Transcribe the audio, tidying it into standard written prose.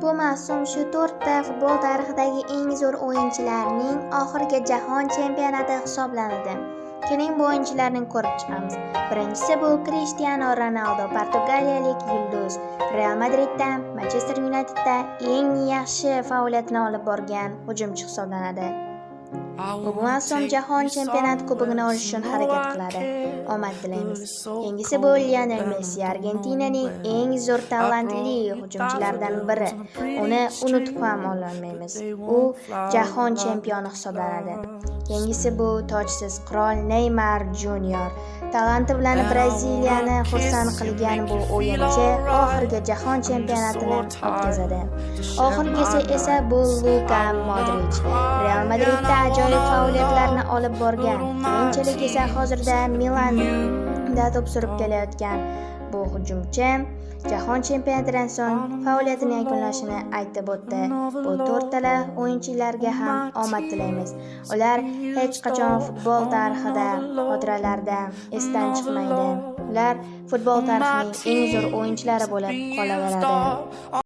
Bu mavsum shu 4 ta futbol tarixidagi eng zo'r o'yinchilarning oxirgi jahon chempionati hisoblanadi. Keling, bu o'yinchilarni ko'rib chiqamiz. Birinchisi bu Cristiano Ronaldo, portugaliyalik yulduz. Real Madriddan Manchester Unitedda eng yaxshi faoliyatini olib borgan hujumchi hisoblanadi. Bu mavsum jahon chempionati kubogini olish uchun harakat qiladi. Omad tilaymiz. Keyingisi bu Lionel Messi, Argentinaning eng zo'r talantli hujumchilaridan biri. Uni unutib ham olmaymiz. U jahon chempioni hisoblanadi. Keyingisi bu tojsiz qirol Neymar Junior. Talanti bilan Braziliyani xursand qilgan bu o'yinchi oxirgi jahon chempionatini o'tkazadi. Oxirgisi esa bu Luka Modric. Real Madridda ajoyib faoliyatlarni olib borgan. Keyinchalik esa hozirda Milanda to'p surib kelayotgan bu hujumchi jahon chempionatidan so'ng faoliyatini yakunlashini aytib o'tdi. Bu 4 tala o'yinchilarga ham omad tilaymiz. Ular hech qachon futbol tarixida, xotiralarda esdan chiqmaydi. Ular futbol tarixining eng zo'r o'yinchilari bo'lib qolaveradi.